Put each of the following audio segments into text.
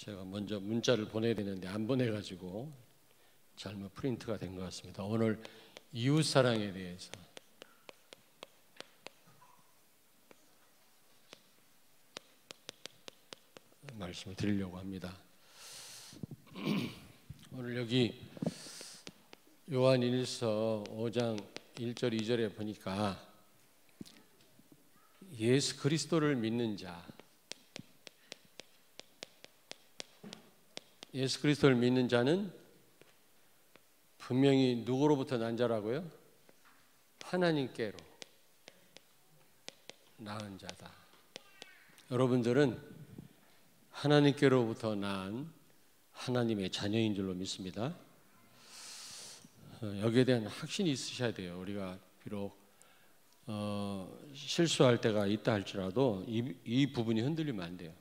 제가 먼저 문자를 보내야 되는데 안 보내가지고 잘못 프린트가 된 것 같습니다. 오늘 이웃사랑에 대해서 말씀을 드리려고 합니다. 오늘 여기 요한일서 5장 1절 2절에 보니까 예수 그리스도를 믿는 자, 예수 그리스도를 믿는 자는 분명히 누구로부터 난 자라고요? 하나님께로 낳은 자다. 여러분들은 하나님께로부터 난 하나님의 자녀인 줄로 믿습니다. 여기에 대한 확신이 있으셔야 돼요. 우리가 비록 실수할 때가 있다 할지라도 이 부분이 흔들리면 안 돼요.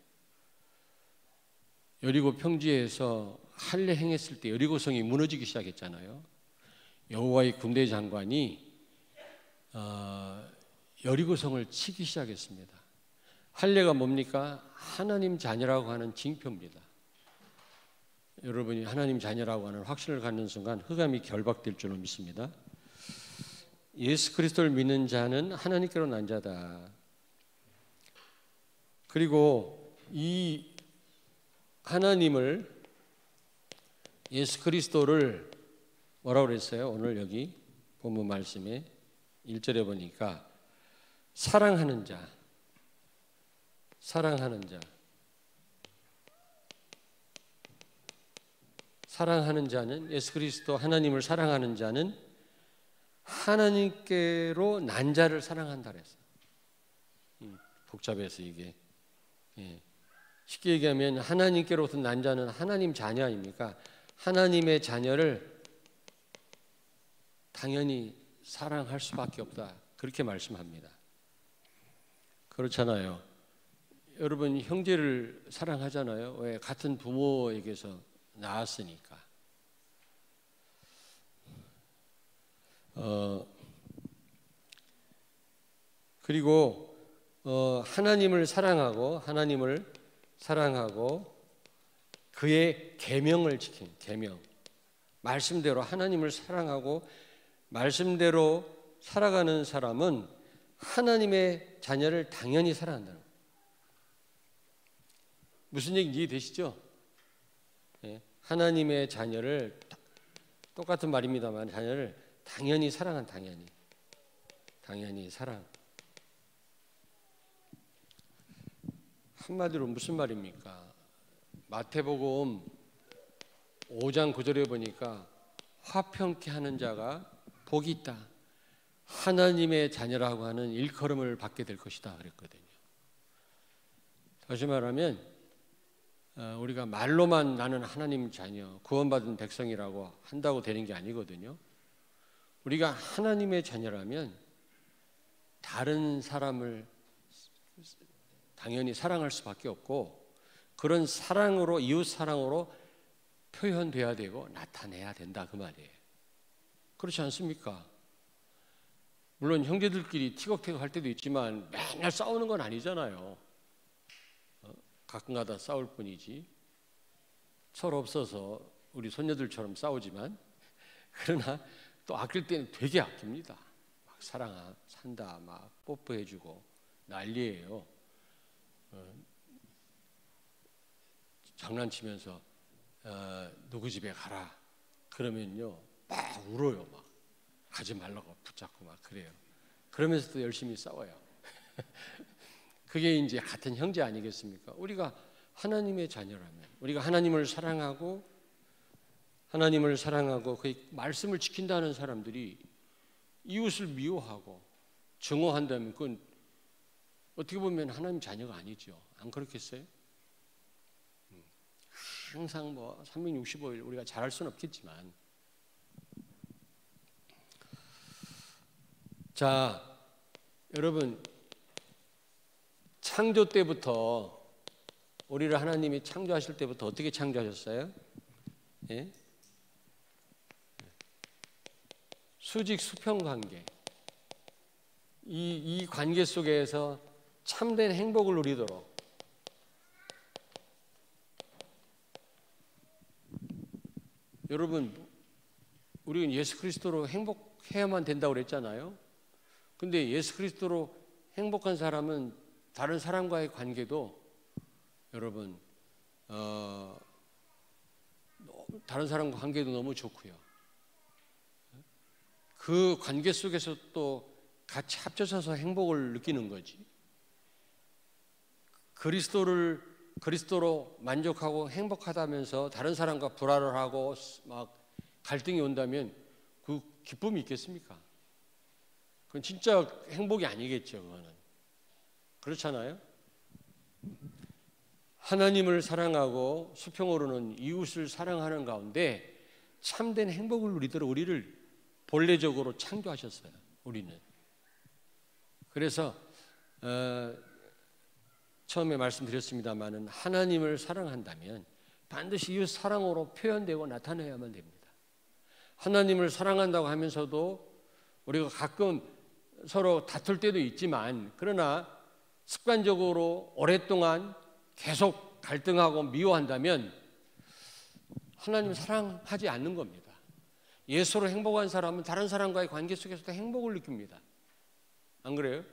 여리고 평지에서 할례 행했을 때 여리고성이 무너지기 시작했잖아요. 여호와의 군대 장관이 여리고성을 치기 시작했습니다. 할례가 뭡니까? 하나님 자녀라고 하는 징표입니다. 여러분이 하나님 자녀라고 하는 확신을 갖는 순간 흑암이 결박될 줄로 믿습니다. 예수 그리스도를 믿는 자는 하나님께로 난 자다. 그리고 이 하나님을, 예수 그리스도를 뭐라고 그랬어요? 오늘 여기 본문 말씀에 1절에 보니까 사랑하는 자, 사랑하는 자, 사랑하는 자는, 예수 그리스도 하나님을 사랑하는 자는 하나님께로 난 자를 사랑한다 그랬어요. 복잡해서 이게. 쉽게 얘기하면 하나님께로부터 난 자는 하나님 자녀 아닙니까? 하나님의 자녀를 당연히 사랑할 수밖에 없다. 그렇게 말씀합니다. 그렇잖아요. 여러분 형제를 사랑하잖아요. 왜? 같은 부모에게서 낳았으니까. 그리고 하나님을 사랑하고 그의 계명을 지킨 계명, 말씀대로 하나님을 사랑하고 말씀대로 살아가는 사람은 하나님의 자녀를 당연히 사랑한다는 거예요. 무슨 얘기인지 이해되시죠? 하나님의 자녀를, 똑같은 말입니다만 자녀를 당연히 사랑한, 당연히 사랑. 한마디로 무슨 말입니까? 마태복음 5장 9절에 보니까 화평케 하는 자가 복이 있다. 하나님의 자녀라고 하는 일컬음을 받게 될 것이다 그랬거든요. 다시 말하면 우리가 말로만 나는 하나님 자녀, 구원받은 백성이라고 한다고 되는 게 아니거든요. 우리가 하나님의 자녀라면 다른 사람을 당연히 사랑할 수밖에 없고, 그런 사랑으로, 이웃 사랑으로 표현돼야 되고 나타내야 된다 그 말이에요. 그렇지 않습니까? 물론 형제들끼리 티격태격 할 때도 있지만 맨날 싸우는 건 아니잖아요. 가끔가다 싸울 뿐이지. 철 없어서 우리 손녀들처럼 싸우지만, 그러나 또 아낄 때는 되게 아낍니다. 막 산다, 막 뽀뽀해주고 난리예요. 장난치면서 누구 집에 가라 그러면요 막 울어요. 막 가지 말라고 붙잡고 막 그래요. 그러면서 또 열심히 싸워요. 그게 이제 같은 형제 아니겠습니까? 우리가 하나님의 자녀라면, 우리가 하나님을 사랑하고 그 말씀을 지킨다는 사람들이 이웃을 미워하고 증오한다면 그건 어떻게 보면 하나님 자녀가 아니죠. 안 그렇겠어요? 항상 365일 우리가 잘할 수는 없겠지만, 자, 여러분 창조 때부터, 우리를 하나님이 창조하실 때부터 어떻게 창조하셨어요? 예? 수직 수평 관계. 이 관계 속에서 참된 행복을 누리도록 여러분, 우리는 예수 그리스도로 행복해야만 된다고 그랬잖아요. 근데 예수 그리스도로 행복한 사람은 다른 사람과의 관계도 여러분 다른 사람과 관계도 너무 좋고요. 그 관계 속에서 또 같이 합쳐져서 행복을 느끼는 거지. 그리스도로 만족하고 행복하다면서 다른 사람과 불화를 하고 막 갈등이 온다면 그 기쁨이 있겠습니까? 그건 진짜 행복이 아니겠죠. 그거는. 그렇잖아요. 하나님을 사랑하고 수평으로는 이웃을 사랑하는 가운데 참된 행복을 누리도록 우리를 본래적으로 창조하셨어요. 우리는. 그래서 처음에 말씀드렸습니다마는 하나님을 사랑한다면 반드시 이웃 사랑으로 표현되고 나타내야만 됩니다. 하나님을 사랑한다고 하면서도 우리가 가끔 서로 다툴 때도 있지만 그러나 습관적으로 오랫동안 계속 갈등하고 미워한다면 하나님을 사랑하지 않는 겁니다. 예수로 행복한 사람은 다른 사람과의 관계 속에서도 행복을 느낍니다. 안 그래요?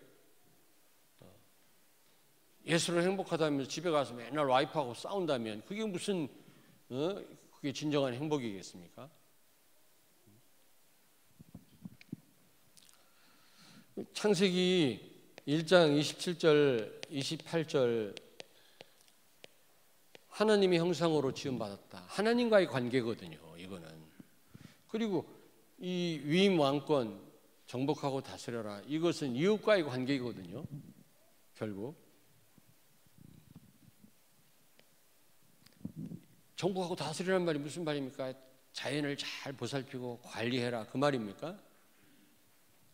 예수로 행복하다면서 집에 가서 맨날 와이프하고 싸운다면 그게 무슨 그게 진정한 행복이겠습니까? 창세기 1장 27절 28절 하나님의 형상으로 지음받았다. 하나님과의 관계거든요. 이거는. 그리고 이 위임 왕권 정복하고 다스려라. 이것은 이웃과의 관계거든요. 결국 정복하고 다스리라는 말이 무슨 말입니까? 자연을 잘 보살피고 관리해라 그 말입니까?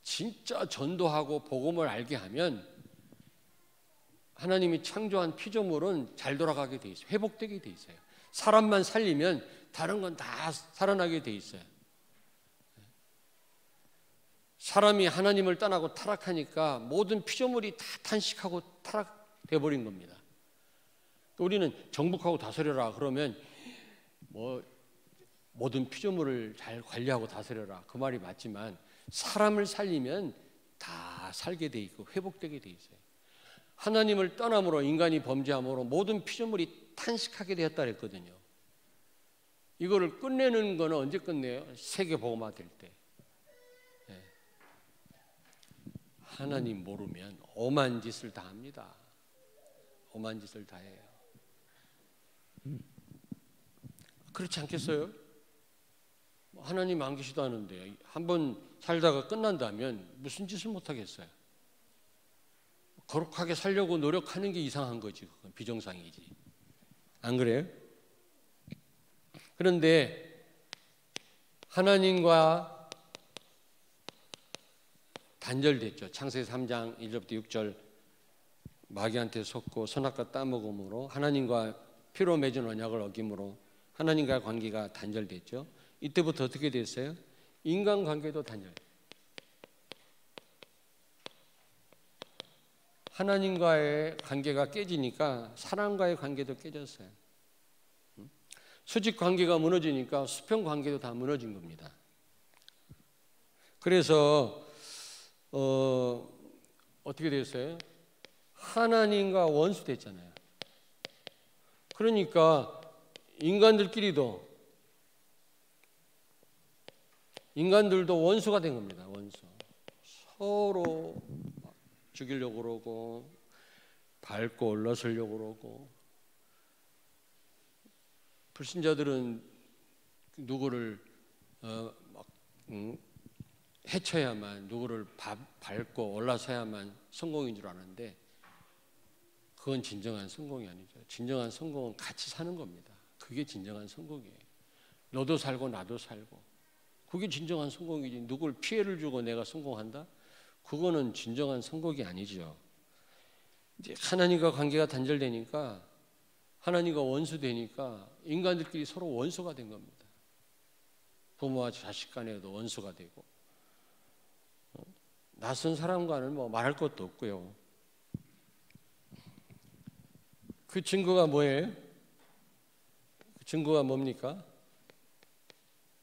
진짜 전도하고 복음을 알게 하면 하나님이 창조한 피조물은 잘 돌아가게 돼 있어요. 회복되게 돼 있어요. 사람만 살리면 다른 건 다 살아나게 돼 있어요. 사람이 하나님을 떠나고 타락하니까 모든 피조물이 다 탄식하고 타락돼 버린 겁니다. 우리는 정복하고 다스려라 그러면 모든 피조물을 잘 관리하고 다스려라 그 말이 맞지만 사람을 살리면 다 살게 돼 있고 회복되게 돼 있어요. 하나님을 떠남으로 인간이 범죄함으로 모든 피조물이 탄식하게 되었다 그랬거든요. 이거를 끝내는 거는 언제 끝내요? 세계 복음화 될 때. 네. 하나님 모르면 오만 짓을 다 합니다. 오만 짓을 다 해요. 그렇지 않겠어요? 하나님 안 계시도 하는데 한번 살다가 끝난다면 무슨 짓을 못 하겠어요? 거룩하게 살려고 노력하는 게 이상한 거지. 그건 비정상이지. 안 그래요? 그런데 하나님과 단절됐죠. 창세기 3장 1절부터 6절 마귀한테 속고 선악과 따먹음으로 하나님과 피로 맺은 언약을 어김으로 하나님과의 관계가 단절됐죠. 이때부터 어떻게 됐어요? 인간관계도 단절. 하나님과의 관계가 깨지니까 사람과의 관계도 깨졌어요. 수직 관계가 무너지니까 수평 관계도 다 무너진 겁니다. 그래서 어떻게 됐어요? 하나님과 원수 됐잖아요. 그러니까 인간들도 원수가 된 겁니다. 원수. 서로 죽이려고 그러고 밟고 올라서려고 그러고 불신자들은 누구를 해쳐야만 누구를 밟고 올라서야만 성공인 줄 아는데 그건 진정한 성공이 아니죠. 진정한 성공은 같이 사는 겁니다. 그게 진정한 성공이에요. 너도 살고 나도 살고 그게 진정한 성공이지. 누굴 피해를 주고 내가 성공한다? 그거는 진정한 성공이 아니죠. 이제 하나님과 관계가 단절되니까 하나님과 원수 되니까 인간들끼리 서로 원수가 된 겁니다. 부모와 자식 간에도 원수가 되고 낯선 사람과는 뭐 말할 것도 없고요. 그 증거가 뭐예요? 그 증거가 뭡니까?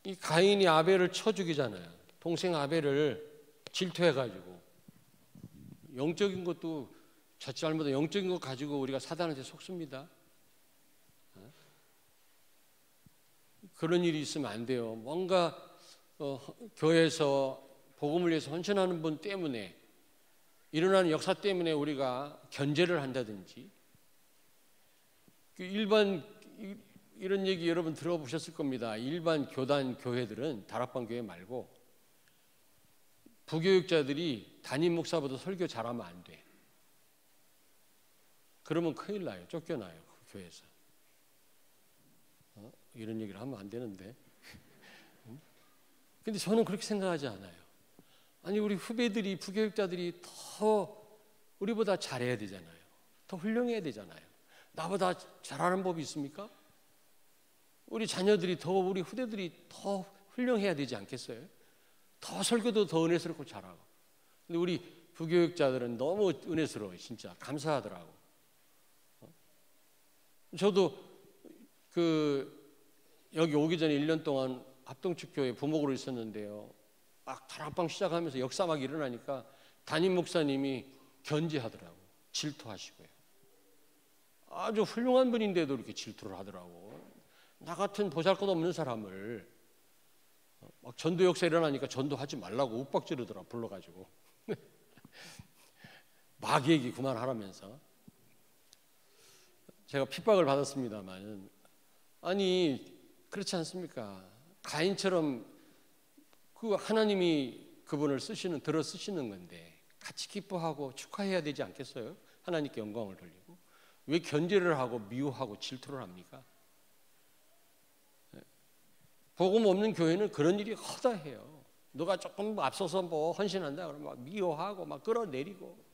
이 가인이 아벨을 쳐 죽이잖아요. 동생 아벨을 질투해가지고. 영적인 것도 잘못한 영적인 것 가지고 우리가 사단한테 속습니다. 그런 일이 있으면 안 돼요. 뭔가 교회에서 복음을 위해서 헌신하는 분 때문에 일어나는 역사 때문에 우리가 견제를 한다든지, 일반 이런 얘기 여러분 들어보셨을 겁니다. 일반 교단 교회들은, 다락방 교회 말고 부교육자들이 담임 목사보다 설교 잘하면 안 돼. 그러면 큰일 나요. 쫓겨나요. 그 교회에서. 이런 얘기를 하면 안 되는데. 근데 저는 그렇게 생각하지 않아요. 아니, 우리 후배들이, 부교육자들이 더 우리보다 잘해야 되잖아요. 더 훌륭해야 되잖아요. 나보다 잘하는 법이 있습니까? 우리 자녀들이 더, 우리 후대들이 더 훌륭해야 되지 않겠어요? 더 설교도 더 은혜스럽고 잘하고. 근데 우리 부교육자들은 너무 은혜스러워요. 진짜 감사하더라고. 저도 여기 오기 전에 1년 동안 합동축교회 부목으로 있었는데요. 막 다락방 시작하면서 역사 막 일어나니까 담임 목사님이 견제하더라고. 질투하시고요. 아주 훌륭한 분인데도 이렇게 질투를 하더라고. 나 같은 보잘것없는 사람을 막 전도 역사 일어나니까 전도하지 말라고 윽박지르더라. 불러가지고 막 얘기 그만하라면서. 제가 핍박을 받았습니다만, 아니 그렇지 않습니까? 가인처럼 그 하나님이 그분을 들어 쓰시는 건데 같이 기뻐하고 축하해야 되지 않겠어요? 하나님께 영광을 돌리고. 왜 견제를 하고 미워하고 질투를 합니까? 복음 없는 교회는 그런 일이 허다해요. 누가 조금 앞서서 뭐 헌신한다 그러면 막 미워하고 막 끌어내리고,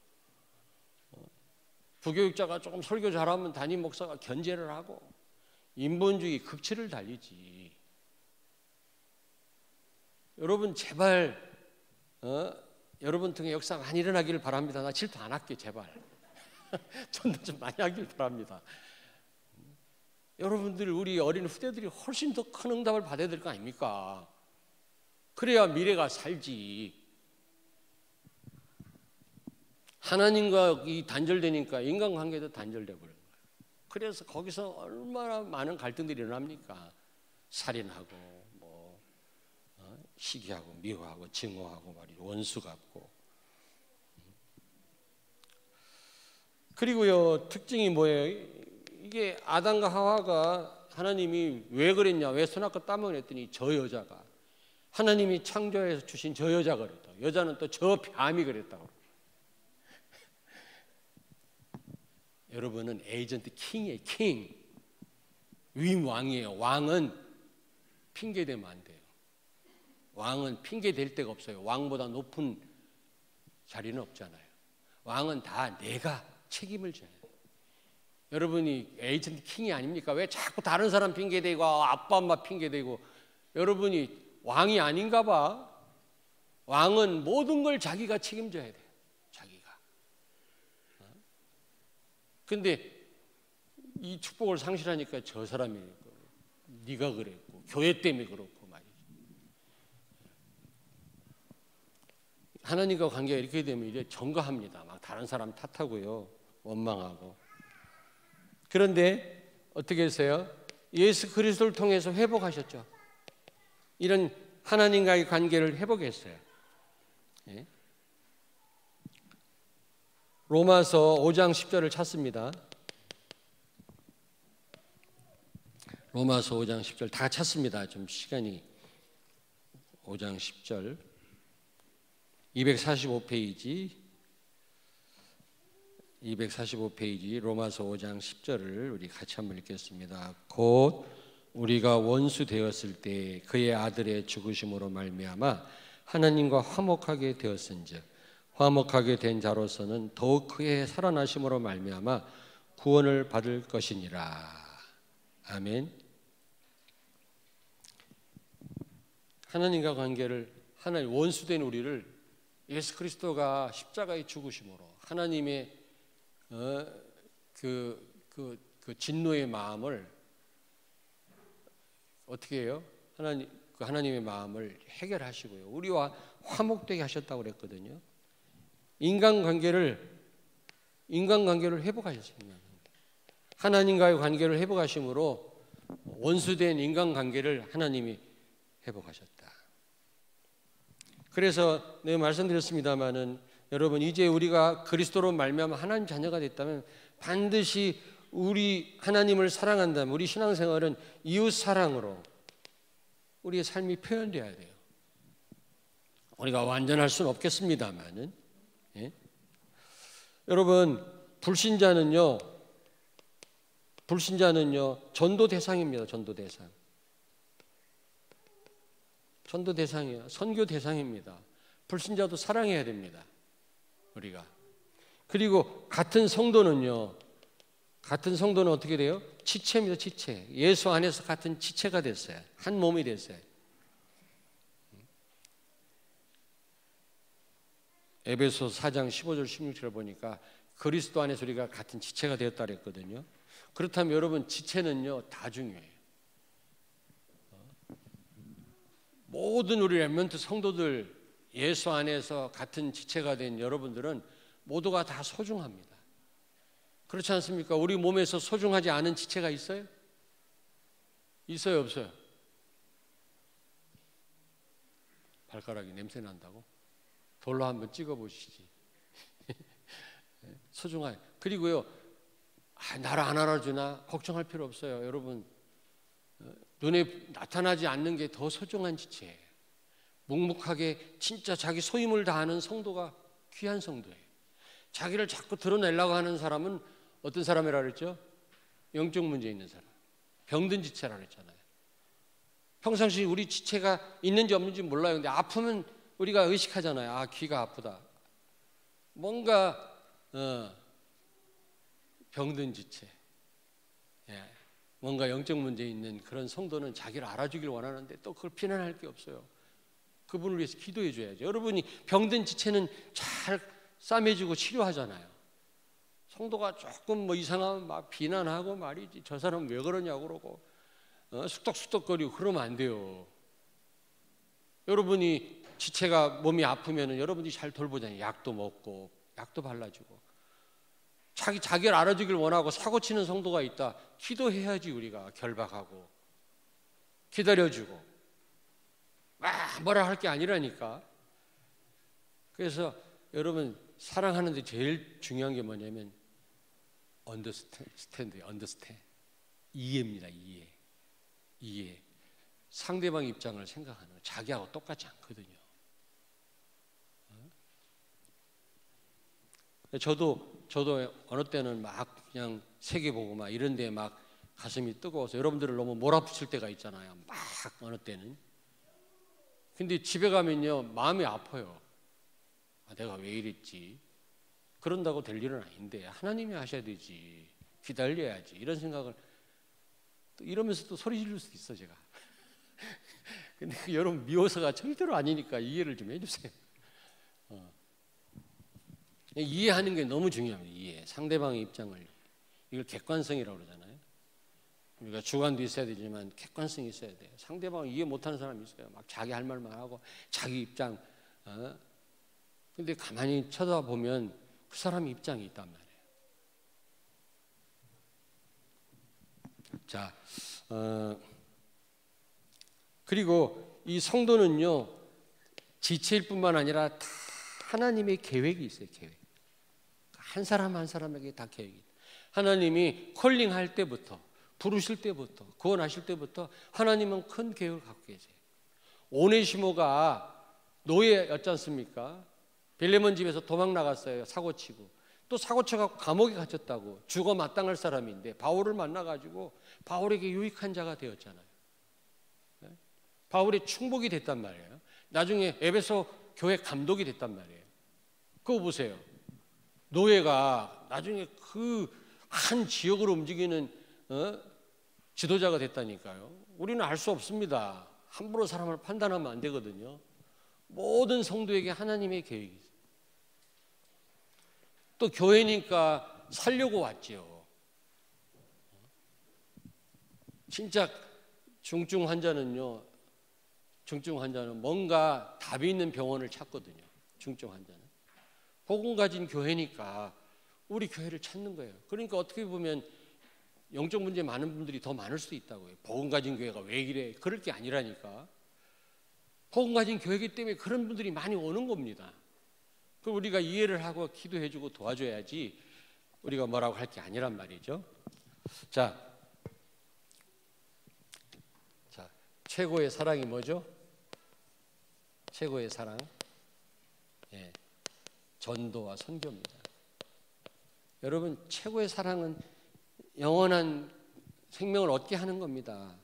부교육자가 조금 설교 잘하면 담임 목사가 견제를 하고, 인본주의 극치를 달리지. 여러분 제발 여러분 등의 역사 많이 일어나기를 바랍니다. 나 질투 안 할게 제발. 전도 좀 많이 하길 바랍니다. 여러분들, 우리 어린 후대들이 훨씬 더 큰 응답을 받아야 될 거 아닙니까? 그래야 미래가 살지. 하나님과 이 단절되니까 인간관계도 단절돼 버려요. 그래서 거기서 얼마나 많은 갈등들이 일어납니까? 살인하고 뭐 시기하고 미워하고 증오하고 말이죠. 원수 같고. 그리고요, 특징이 뭐예요? 이게 아담과 하와가 하나님이 왜 그랬냐, 왜 손아까 따먹냐 했더니 저 여자가, 하나님이 창조해서 주신 저 여자가 그랬다. 여자는 또 저 뱀이 그랬다고. 여러분은 에이전트 킹이에요. 킹. 위임왕이에요. 왕은 핑계대면 안 돼요. 왕은 핑계댈 데가 없어요. 왕보다 높은 자리는 없잖아요. 왕은 다 내가 책임을 져야 돼요. 여러분이 에이전트 킹이 아닙니까? 왜 자꾸 다른 사람 핑계대고 아빠 엄마 핑계대고. 여러분이 왕이 아닌가 봐. 왕은 모든 걸 자기가 책임져야 돼요. 자기가. 근데 이 축복을 상실하니까 저 사람이 네가 그랬고 교회 때문에 그렇고 말이죠. 하나님과 관계가 이렇게 되면 이제 정거합니다. 막 다른 사람 탓하고요, 원망하고. 그런데 어떻게 했어요? 예수 그리스도를 통해서 회복하셨죠. 이런 하나님과의 관계를 회복했어요. 예? 로마서 5장 10절을 찾습니다. 로마서 5장 10절 다 찾습니다. 좀 시간이. 5장 10절 245페이지 로마서 5장 10절을 우리 같이 한번 읽겠습니다. 곧 우리가 원수 되었을 때 그의 아들의 죽으심으로 말미암아 하나님과 화목하게 되었은즉 화목하게 된 자로서는 더욱 그의 살아나심으로 말미암아 구원을 받을 것이니라. 아멘. 하나님과 관계를, 하나님 원수된 우리를 예수 그리스도가 십자가의 죽으심으로 하나님의 그 진노의 마음을 어떻게 해요? 하나님 그 하나님의 마음을 해결하시고요. 우리와 화목되게 하셨다고 그랬거든요. 인간관계를 회복하셨습니다. 하나님과의 관계를 회복하심으로 원수된 인간관계를 하나님이 회복하셨다. 그래서 내가 말씀드렸습니다마는 여러분, 이제 우리가 그리스도로 말미암아 하나님 자녀가 됐다면 반드시 우리 하나님을 사랑한다면 우리 신앙생활은 이웃 사랑으로 우리의 삶이 표현돼야 돼요. 우리가 완전할 수는 없겠습니다만은, 예? 여러분, 불신자는요 전도 대상입니다. 전도 대상이에요. 선교 대상입니다. 불신자도 사랑해야 됩니다. 우리가. 그리고 같은 성도는 어떻게 돼요? 지체입니다. 지체. 예수 안에서 같은 지체가 됐어요. 한 몸이 됐어요. 에베소서 4장 15절 16절을 보니까 그리스도 안에서 우리가 같은 지체가 되었다 그랬거든요. 그렇다면 여러분, 지체는요 다 중요해요. 모든 우리 렘넌트 성도들, 예수 안에서 같은 지체가 된 여러분들은 모두가 다 소중합니다. 그렇지 않습니까? 우리 몸에서 소중하지 않은 지체가 있어요? 있어요, 없어요? 발가락이 냄새 난다고? 돌로 한번 찍어 보시지. 소중하게. 그리고요, 나를 안 알아주나 걱정할 필요 없어요. 여러분, 눈에 나타나지 않는 게 더 소중한 지체예요. 묵묵하게 진짜 자기 소임을 다하는 성도가 귀한 성도예요. 자기를 자꾸 드러내려고 하는 사람은 어떤 사람이라 그랬죠? 영적 문제 있는 사람, 병든 지체라 그랬잖아요. 평상시 우리 지체가 있는지 없는지 몰라요. 근데 아프면 우리가 의식하잖아요. 아, 귀가 아프다. 뭔가 병든 지체, 예, 뭔가 영적 문제 있는 그런 성도는 자기를 알아주길 원하는데 또 그걸 비난할 게 없어요. 그분을 위해서 기도해 줘야죠. 여러분이 병든 지체는 잘 싸매주고 치료하잖아요. 성도가 조금 이상하면 막 비난하고 말이지, 저 사람 왜 그러냐고 그러고 쑥덕쑥덕거리고 그러면 안 돼요. 여러분이 지체가 몸이 아프면 여러분이 잘 돌보잖아요. 약도 먹고 약도 발라주고. 자기를 알아주길 원하고 사고치는 성도가 있다. 기도해야지. 우리가 결박하고 기다려주고 뭐라 할 게 아니라니까. 그래서 여러분, 사랑하는데 제일 중요한 게 뭐냐면 understand. 이해입니다. 이해. 상대방 입장을 생각하는 거예요. 자기하고 똑같지 않거든요. 저도 어느 때는 막 그냥 세계 보고 막 이런 데 막 가슴이 뜨거워서 여러분들을 너무 몰아붙일 때가 있잖아요. 막 어느 때는. 근데 집에 가면요 마음이 아파요. 내가 왜 이랬지? 그런다고 될 일은 아닌데 하나님이 하셔야 되지. 기다려야지. 이런 생각을 또 이러면서 또 소리 지를 수도 있어 제가. 근데 여러분 미워서가 절대로 아니니까 이해를 좀 해주세요. 이해하는 게 너무 중요합니다. 이해. 상대방의 입장을. 이걸 객관성이라고 그러잖아요. 우리가 주관도 있어야 되지만 객관성이 있어야 돼요. 상대방을 이해 못하는 사람이 있어요. 막 자기 할 말만 하고 자기 입장. 근데 가만히 쳐다보면 그 사람 입장이 있단 말이에요. 자, 그리고 이 성도는요 지체일 뿐만 아니라 다 하나님의 계획이 있어요. 계획. 한 사람 한 사람에게 다 계획이 있어요. 하나님이 콜링할 때부터, 부르실 때부터, 구원하실 때부터 하나님은 큰 계획을 갖고 계세요. 오네시모가 노예였지 않습니까? 빌레몬 집에서 도망 나갔어요. 사고치고. 또 사고쳐갖고 감옥에 갇혔다고. 죽어 마땅할 사람인데 바울을 만나가지고 바울에게 유익한 자가 되었잖아요. 바울의 충복이 됐단 말이에요. 나중에 에베소 교회 감독이 됐단 말이에요. 그거 보세요. 노예가 나중에 그 한 지역을 움직이는 지도자가 됐다니까요. 우리는 알 수 없습니다. 함부로 사람을 판단하면 안 되거든요. 모든 성도에게 하나님의 계획이 있어요. 또 교회니까 살려고 왔죠. 진짜 중증 환자는요 중증 환자는 뭔가 답이 있는 병원을 찾거든요. 중증 환자는. 복음 가진 교회니까 우리 교회를 찾는 거예요. 그러니까 어떻게 보면 영적 문제 많은 분들이 더 많을 수 있다고요. 복음 가진 교회가 왜 이래? 그럴 게 아니라니까. 복음 가진 교회이기 때문에 그런 분들이 많이 오는 겁니다. 그럼 우리가 이해를 하고 기도해주고 도와줘야지 우리가 뭐라고 할 게 아니란 말이죠. 자, 최고의 사랑이 뭐죠? 최고의 사랑, 전도와 선교입니다. 여러분, 최고의 사랑은 영원한 생명을 얻게 하는 겁니다.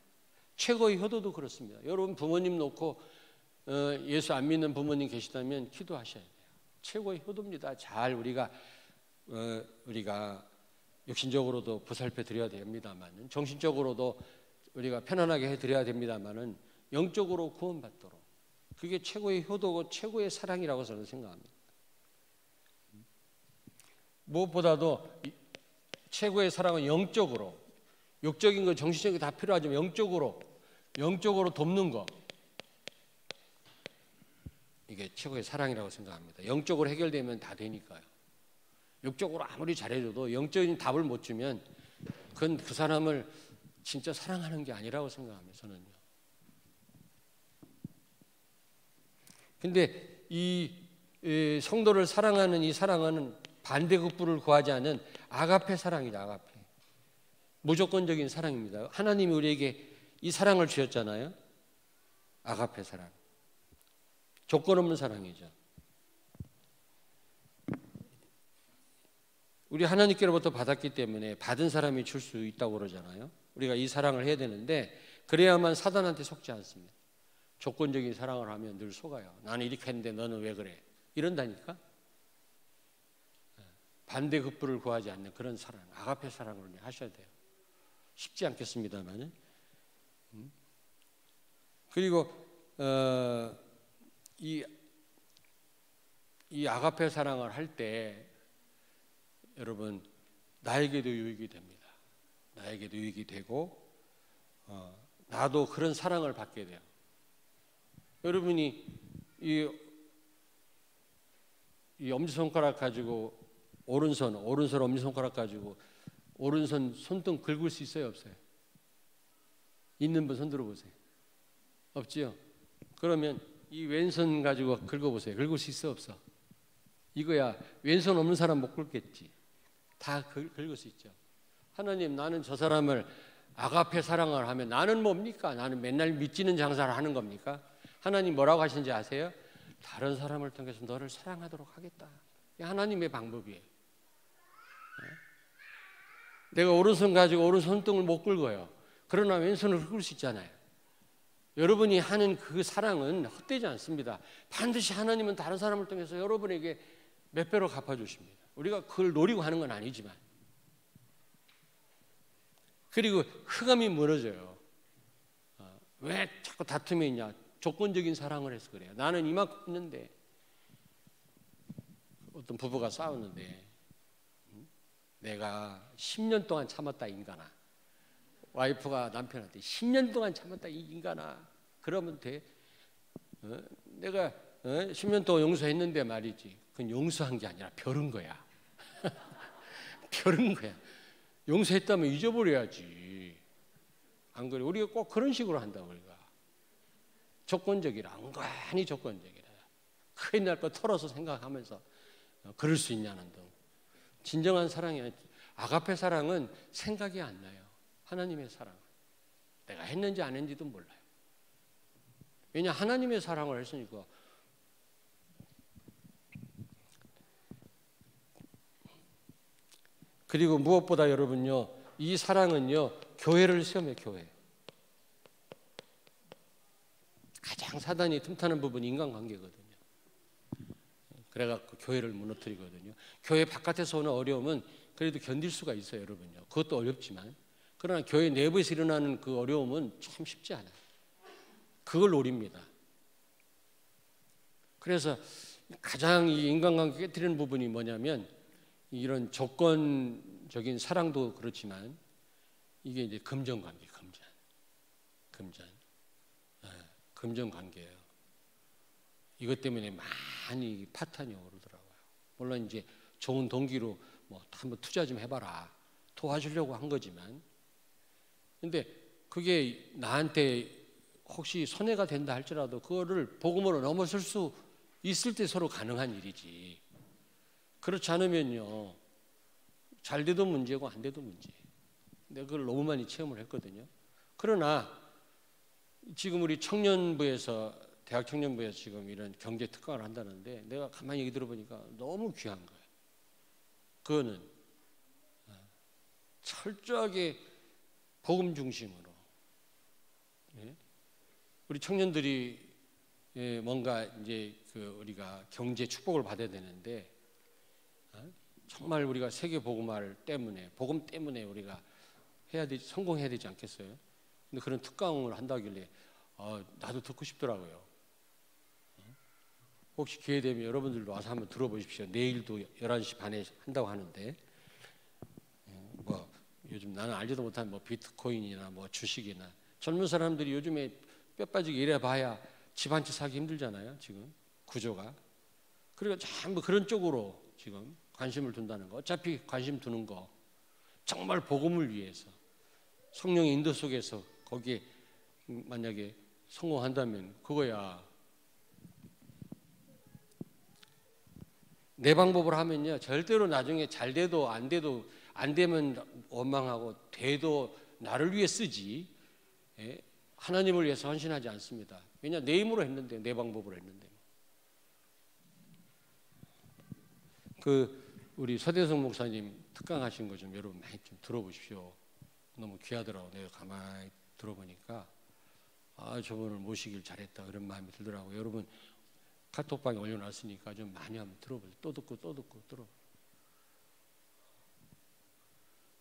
최고의 효도도 그렇습니다. 여러분 부모님 놓고 예수 안 믿는 부모님 계시다면 기도하셔야 돼요. 최고의 효도입니다. 잘 우리가 육신적으로도 보살펴 드려야 됩니다만, 정신적으로도 우리가 편안하게 해드려야 됩니다만은 영적으로 구원받도록, 그게 최고의 효도고 최고의 사랑이라고 저는 생각합니다. 무엇보다도 최고의 사랑은 영적으로, 육적인 거 정신적인 거 다 필요하지만 영적으로 돕는 거, 이게 최고의 사랑이라고 생각합니다. 영적으로 해결되면 다 되니까요. 육적으로 아무리 잘해줘도 영적인 답을 못 주면 그건 그 사람을 진짜 사랑하는 게 아니라고 생각합니다. 저는요. 근데 이 성도를 사랑하는 이 사랑은 반대급부를 구하지 않은 아가페 사랑이다. 아가페. 무조건적인 사랑입니다. 하나님이 우리에게 이 사랑을 주셨잖아요. 아가페 사랑. 조건 없는 사랑이죠. 우리 하나님께로부터 받았기 때문에 받은 사람이 줄 수 있다고 그러잖아요. 우리가 이 사랑을 해야 되는데 그래야만 사단한테 속지 않습니다. 조건적인 사랑을 하면 늘 속아요. 나는 이렇게 했는데 너는 왜 그래? 이런다니까. 반대급부를 구하지 않는 그런 사랑, 아가페 사랑을 하셔야 돼요. 쉽지 않겠습니다만은. 그리고 이 아가페 사랑을 할 때 여러분 나에게도 유익이 됩니다. 나에게도 유익이 되고 나도 그런 사랑을 받게 돼요. 여러분이 이 엄지손가락 가지고 오른손 엄지손가락 가지고 오른손 손등 긁을 수 있어요, 없어요? 있는 분 손 들어보세요. 없지요? 그러면 이 왼손 가지고 긁어보세요. 긁을 수 있어, 없어? 이거야 왼손 없는 사람 못 긁겠지. 다 긁을 수 있죠. 하나님, 나는 저 사람을 아가페 사랑을 하면 나는 뭡니까? 나는 맨날 믿지는 장사를 하는 겁니까? 하나님 뭐라고 하신지 아세요? 다른 사람을 통해서 너를 사랑하도록 하겠다. 이게 하나님의 방법이에요. 내가 오른손 가지고 오른손 손등을 못 긁어요. 그러나 왼손을 긁을 수 있잖아요. 여러분이 하는 그 사랑은 헛되지 않습니다. 반드시 하나님은 다른 사람을 통해서 여러분에게 몇 배로 갚아주십니다. 우리가 그걸 노리고 하는 건 아니지만. 그리고 흑암이 무너져요. 왜 자꾸 다툼이 있냐? 조건적인 사랑을 해서 그래요. 나는 이만큼 있는데, 어떤 부부가 싸웠는데 내가 10년 동안 참았다 인간아. 와이프가 남편한테 10년 동안 참았다 이 인간아. 그러면 돼? 내가 10년 동안 용서했는데 말이지. 그건 용서한 게 아니라 벼른 거야. 벼른 거야. 용서했다면 잊어버려야지. 안 그래? 우리가 꼭 그런 식으로 한다 우리가. 조건적이라, 은근히 조건적이라. 큰일 날 거 털어서 생각하면서 그럴 수 있냐는 등. 진정한 사랑이, 아가페 사랑은 생각이 안 나요. 하나님의 사랑. 내가 했는지 안 했는지도 몰라요. 왜냐, 하나님의 사랑을 했으니까. 그리고 무엇보다 여러분요, 이 사랑은요, 교회를 시험해, 교회. 가장 사단이 틈타는 부분이 인간관계거든요. 그래갖고 교회를 무너뜨리거든요. 교회 바깥에서 오는 어려움은 그래도 견딜 수가 있어요, 여러분요. 그것도 어렵지만. 그러나 교회 내부에서 일어나는 그 어려움은 참 쉽지 않아요. 그걸 노립니다. 그래서 가장 이 인간관계 깨뜨리는 부분이 뭐냐면, 이런 조건적인 사랑도 그렇지만 이게 이제 금전관계, 금전. 금전 관계예요. 이것 때문에 많이 파탄이 오르더라고요. 물론 이제 좋은 동기로 뭐 한번 투자 좀 해봐라 도와주려고 한 거지만, 근데 그게 나한테 혹시 손해가 된다 할지라도 그거를 복음으로 넘어설 수 있을 때 서로 가능한 일이지. 그렇지 않으면요, 잘 돼도 문제고 안 돼도 문제. 내가 그걸 너무 많이 체험을 했거든요. 그러나 지금 우리 청년부에서, 대학 청년부에서 지금 이런 경제 특강을 한다는데 내가 가만히 얘기 들어보니까 너무 귀한 거예요. 그거는 철저하게 복음 중심으로, 우리 청년들이 뭔가 이제 우리가 경제 축복을 받아야 되는데, 정말 우리가 세계 복음화를 때문에, 복음 때문에 우리가 성공해야 되지 않겠어요? 근데 그런 특강을 한다길래 나도 듣고 싶더라고요. 혹시 기회 되면 여러분들도 와서 한번 들어보십시오. 내일도 11시 반에 한다고 하는데, 뭐 요즘 나는 알지도 못한 뭐 비트코인이나 뭐 주식이나, 젊은 사람들이 요즘에 뼈 빠지게 일해봐야 집 한 채 사기 힘들잖아요. 지금 구조가. 그리고 전부 그런 쪽으로 지금 관심을 둔다는 거. 어차피 관심 두는 거 정말 복음을 위해서 성령의 인도 속에서 거기에 만약에 성공한다면 그거야. 내 방법으로 하면요, 절대로 나중에 잘 돼도 안 되면 원망하고, 돼도 나를 위해 쓰지, 하나님을 위해서 헌신하지 않습니다. 왜냐, 내 힘으로 했는데, 내 방법으로 했는데. 우리 서대성 목사님 특강하신 거 좀 여러분 많이 좀 들어보십시오. 너무 귀하더라고. 내가 가만히 들어보니까 저분을 모시길 잘했다 그런 마음이 들더라고요. 여러분 카톡방에 올려놨으니까 좀 많이 한번 들어보세요. 또 듣고 또 듣고 들어보세요.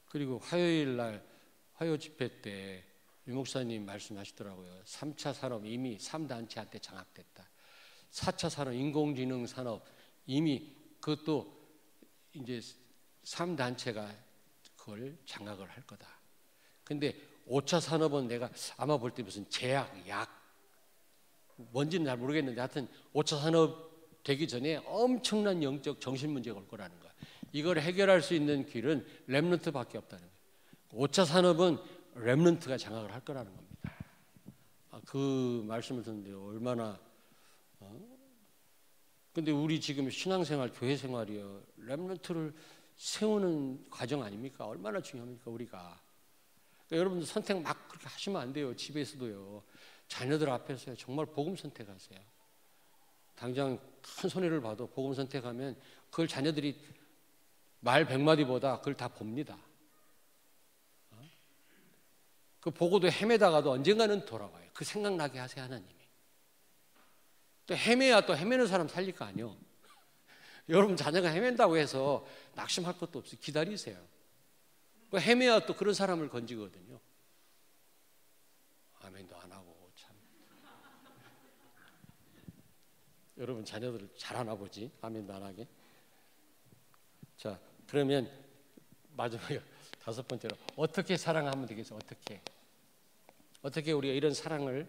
그리고 화요일 날 화요 집회 때 유 목사님 말씀하시더라고요. 3차 산업 이미 3단체한테 장악됐다. 4차 산업 인공지능 산업 이미 그것도 이제 3단체가 그걸 장악을 할 거다. 근데 5차 산업은 내가 아마 볼 때 무슨 제약, 약 뭔지는 잘 모르겠는데, 하여튼 5차 산업 되기 전에 엄청난 영적 정신 문제가 올 거라는 거야. 이걸 해결할 수 있는 길은 렘넌트밖에 없다는 거예요. 5차 산업은 렘넌트가 장악을 할 거라는 겁니다. 그 말씀을 듣는데 얼마나 근데 우리 지금 신앙생활, 교회생활이요, 렘넌트를 세우는 과정 아닙니까? 얼마나 중요합니까, 우리가. 그러니까 여러분들 선택 막 그렇게 하시면 안 돼요. 집에서도요. 자녀들 앞에서요, 정말 복음 선택하세요. 당장 큰 손해를 봐도 복음 선택하면 그걸 자녀들이 말 100마디보다 그걸 다 봅니다. 그 보고도 헤매다가도 언젠가는 돌아와요. 그 생각나게 하세요, 하나님이. 또 헤매야 또 헤매는 사람 살릴 거 아니요. 여러분 자녀가 헤맨다고 해서 낙심할 것도 없어요. 기다리세요. 헤매야 또 그런 사람을 건지거든요. 아멘도 안 하고 참. 여러분 자녀들 잘하나 보지? 아멘도 안 하게. 자, 그러면 마지막에 5번째로 어떻게 사랑하면 되겠어요? 어떻게 우리가 이런 사랑을,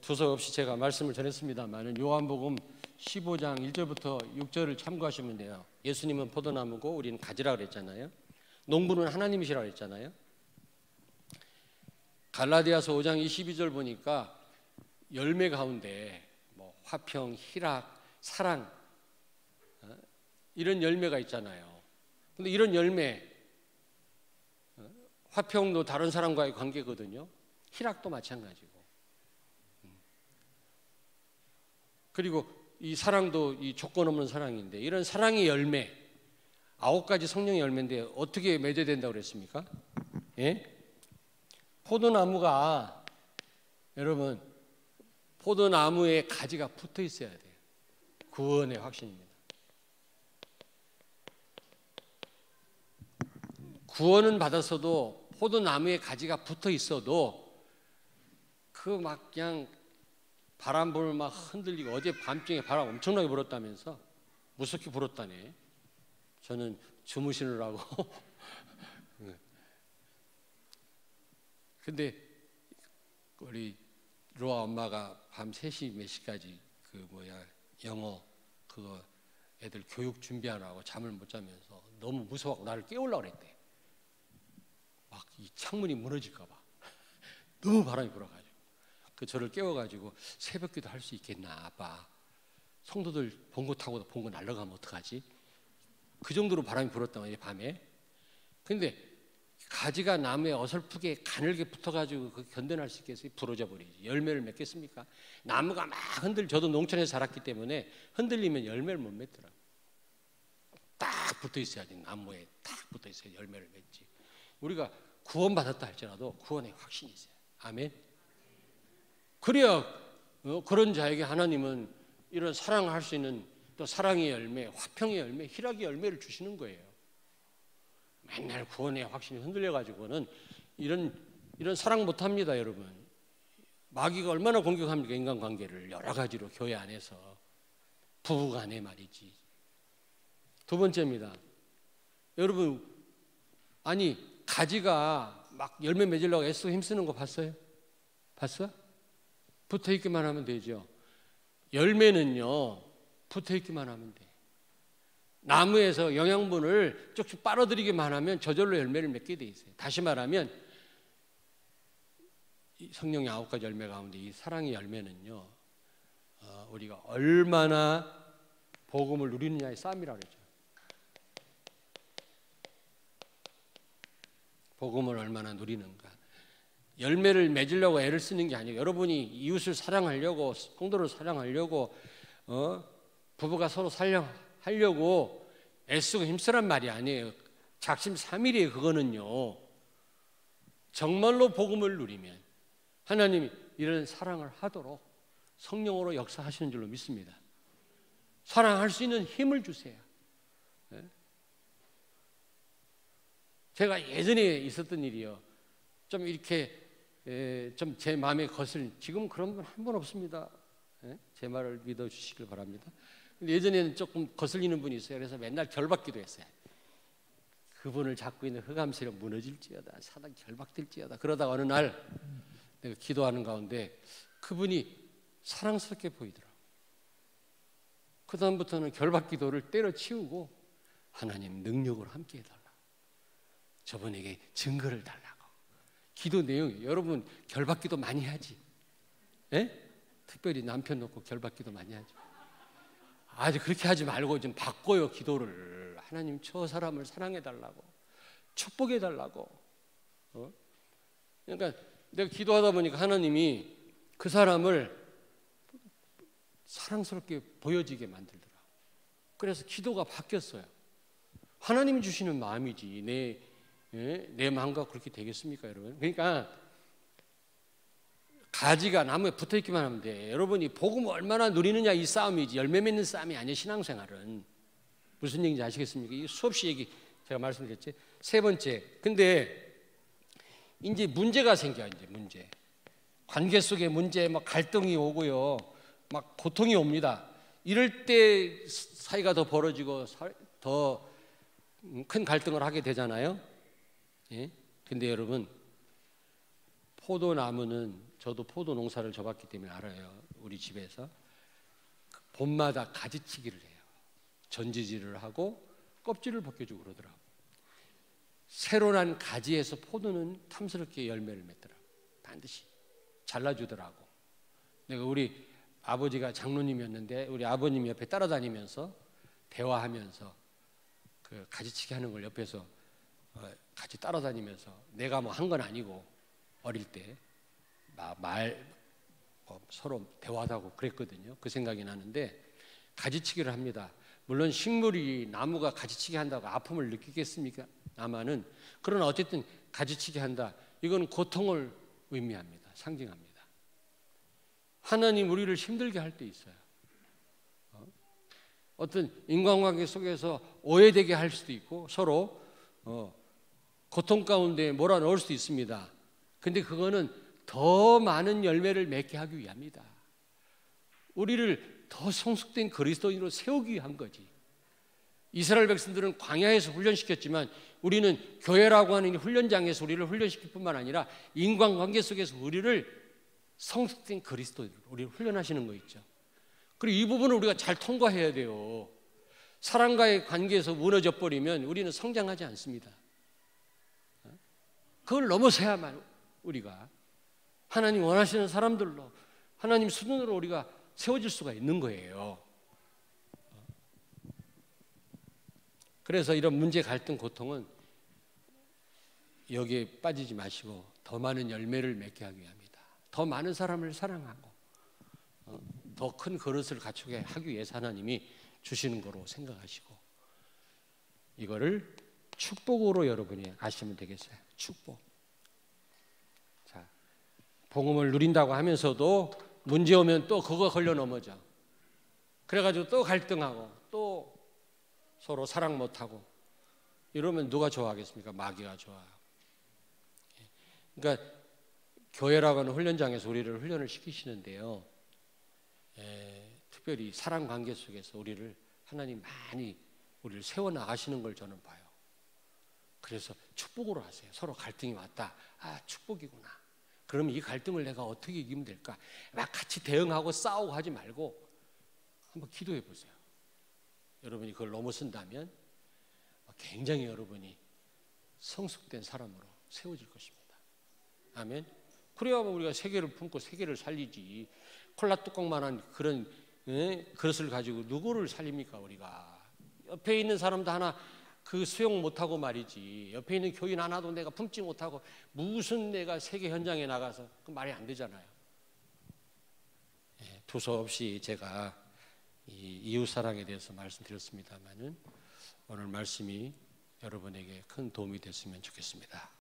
두서 없이 제가 말씀을 전했습니다만 요한복음 15장 1절부터 6절을 참고하시면 돼요. 예수님은 포도나무고 우리는 가지라 그랬잖아요. 농부는 하나님이시라 그랬잖아요. 갈라디아서 5장 22절 보니까 열매 가운데 뭐 화평, 희락, 사랑 이런 열매가 있잖아요. 근데 이런 열매, 화평도 다른 사람과의 관계거든요. 희락도 마찬가지고. 그리고 이 사랑도 이 조건 없는 사랑인데, 이런 사랑의 열매 9가지 성령의 열매인데 어떻게 맺어야 된다고 그랬습니까? 예? 포도나무가, 여러분 포도나무에 가지가 붙어 있어야 돼요. 구원의 확신입니다. 구원은 받았어도 포도나무에 가지가 붙어 있어도 그 막 그냥 바람 불면 막 흔들리고, 어제 밤중에 바람 엄청나게 불었다면서, 무섭게 불었다네. 저는 주무시느라고. 근데 우리 로아 엄마가 밤 3시 몇 시까지 영어 그거 애들 교육 준비하라고 잠을 못 자면서 너무 무서워하고 나를 깨우려고 그랬대. 막 이 창문이 무너질까 봐. 너무 바람이 불어가지고 저를 깨워가지고 새벽기도 할 수 있겠나 아빠. 성도들 봉고 타고 봉고 날아가면 어떡하지? 그 정도로 바람이 불었단 말이에요 밤에. 근데 가지가 나무에 어설프게 가늘게 붙어가지고 그 견뎌낼 수 있겠어요? 부러져 버리지. 열매를 맺겠습니까? 나무가 막 저도 농촌에서 자랐기 때문에 흔들리면 열매를 못 맺더라고요. 딱 붙어 있어야지. 나무에 딱 붙어 있어야 열매를 맺지. 우리가 구원받았다 할지라도 구원에 확신이 있어요. 아멘. 그래야 그런 자에게 하나님은 이런 사랑을 할 수 있는 또 사랑의 열매, 화평의 열매, 희락의 열매를 주시는 거예요. 맨날 구원의 확신이 흔들려가지고는 이런 사랑 못합니다, 여러분. 마귀가 얼마나 공격합니까? 인간관계를 여러 가지로 교회 안에서 부부간에 말이지. 두 번째입니다. 여러분, 아니 가지가 막 열매 맺으려고 애쓰고 힘쓰는 거 봤어요? 봤어? 붙어 있기만 하면 되죠. 열매는요 붙어 있기만 하면 돼. 나무에서 영양분을 쭉쭉 빨아들이기만 하면 저절로 열매를 맺게 돼 있어요. 다시 말하면 이 성령의 9가지 열매 가운데 이 사랑의 열매는요 우리가 얼마나 복음을 누리느냐의 싸움이라고 그러죠. 복음을 얼마나 누리는가. 열매를 맺으려고 애를 쓰는 게 아니고 여러분이 이웃을 사랑하려고 성도를 사랑하려고 부부가 서로 하려고 애쓰고 힘쓰란 말이 아니에요. 작심삼일이에요. 그거는요. 정말로 복음을 누리면 하나님이 이런 사랑을 하도록 성령으로 역사하시는 줄로 믿습니다. 사랑할 수 있는 힘을 주세요. 제가 예전에 있었던 일이요. 좀 이렇게 좀 제 마음에 거슬린, 지금 그런 건 한 번 없습니다. 제 말을 믿어주시길 바랍니다. 근데 예전에는 조금 거슬리는 분이 있어요. 그래서 맨날 결박기도 했어요. 그분을 잡고 있는 흑암세력 무너질지어다, 사단 결박될지어다. 그러다가 어느 날 내가 기도하는 가운데 그분이 사랑스럽게 보이더라고요. 그 다음부터는 결박기도를 때려치우고 하나님 능력으로 함께 해달라, 저분에게 증거를 달라고. 기도 내용이, 여러분 결박기도 많이 하지? 특별히 남편 놓고 결박기도 많이 하죠. 아주 그렇게 하지 말고 좀 바꿔요. 기도를. 하나님 저 사람을 사랑해달라고, 축복해달라고. 그러니까 내가 기도하다 보니까 하나님이 그 사람을 사랑스럽게 보여지게 만들더라고. 그래서 기도가 바뀌었어요. 하나님이 주시는 마음이지 내 마음과 그렇게 되겠습니까, 여러분? 그러니까 가지가 나무에 붙어있기만 하면 돼. 여러분이 복음을 얼마나 누리느냐 이 싸움이지 열매 맺는 싸움이 아니에요. 신앙생활은 무슨 얘기인지 아시겠습니까? 이 수없이 얘기 제가 말씀드렸지. 세 번째, 근데 이제 문제가 생겨요. 이제 문제, 관계 속에 문제, 막 갈등이 오고요, 막 고통이 옵니다. 이럴 때 사이가 더 벌어지고 더 큰 갈등을 하게 되잖아요. 근데 여러분, 포도나무는, 저도 포도 농사를 져봤기 때문에 알아요. 우리 집에서 봄마다 가지치기를 해요. 전지질을 하고 껍질을 벗겨주고 그러더라고요. 새로 난 가지에서 포도는 탐스럽게 열매를 맺더라고요. 반드시 잘라주더라고. 내가 우리 아버지가 장로님이었는데 우리 아버님 옆에 따라다니면서 대화하면서 그 가지치기 하는 걸 옆에서 같이 따라다니면서, 내가 뭐 한 건 아니고 어릴 때 서로 대화하고 그랬거든요. 그 생각이 나는데 가지치기를 합니다. 물론 식물이, 나무가 가지치기 한다고 아픔을 느끼겠습니까? 아마는. 그러나 어쨌든 가지치기 한다, 이건 고통을 의미합니다. 상징합니다. 하나님 우리를 힘들게 할 때 있어요. 어떤 인간관계 속에서 오해되게 할 수도 있고 서로 고통 가운데 몰아넣을 수도 있습니다. 근데 그거는 더 많은 열매를 맺게 하기 위함이다. 우리를 더 성숙된 그리스도인으로 세우기 위한 거지. 이스라엘 백성들은 광야에서 훈련시켰지만 우리는 교회라고 하는 훈련장에서 우리를 훈련시킬 뿐만 아니라 인간관계 속에서 우리를 성숙된 그리스도인으로 우리를 훈련하시는 거 있죠. 그리고 이 부분을 우리가 잘 통과해야 돼요. 사람과의 관계에서 무너져 버리면 우리는 성장하지 않습니다. 그걸 넘어서야만 우리가 하나님 원하시는 사람들로 하나님 수준으로 우리가 세워질 수가 있는 거예요. 그래서 이런 문제, 갈등, 고통은 여기에 빠지지 마시고 더 많은 열매를 맺게 하기 위함이다. 더 많은 사람을 사랑하고 더 큰 그릇을 갖추게 하기 위해서 하나님이 주시는 거로 생각하시고 이거를 축복으로 여러분이 아시면 되겠어요. 축복. 자, 복음을 누린다고 하면서도 문제 오면 또 그거 걸려 넘어져. 그래가지고 또 갈등하고 또 서로 사랑 못하고 이러면 누가 좋아하겠습니까? 마귀가 좋아하고. 그러니까 교회라고 하는 훈련장에서 우리를 훈련을 시키시는데요. 특별히 사랑 관계 속에서 우리를 하나님 많이 우리를 세워나가시는 걸 저는 봐요. 그래서 축복으로 하세요. 서로 갈등이 왔다. 아, 축복이구나. 그러면 이 갈등을 내가 어떻게 이기면 될까? 막 같이 대응하고 싸우고 하지 말고 한번 기도해 보세요. 여러분이 그걸 넘어선다면 굉장히 여러분이 성숙된 사람으로 세워질 것입니다. 아멘. 그래야 우리가 세계를 품고 세계를 살리지. 콜라 뚜껑만한 그런 그릇을 가지고 누구를 살립니까 우리가? 옆에 있는 사람도 하나 그 수용 못하고 말이지. 옆에 있는 교인 하나도 내가 품지 못하고 무슨 내가 세계 현장에 나가서 그 말이 안 되잖아요. 두서없이 제가 이 이웃사랑에 대해서 말씀드렸습니다마는 오늘 말씀이 여러분에게 큰 도움이 됐으면 좋겠습니다.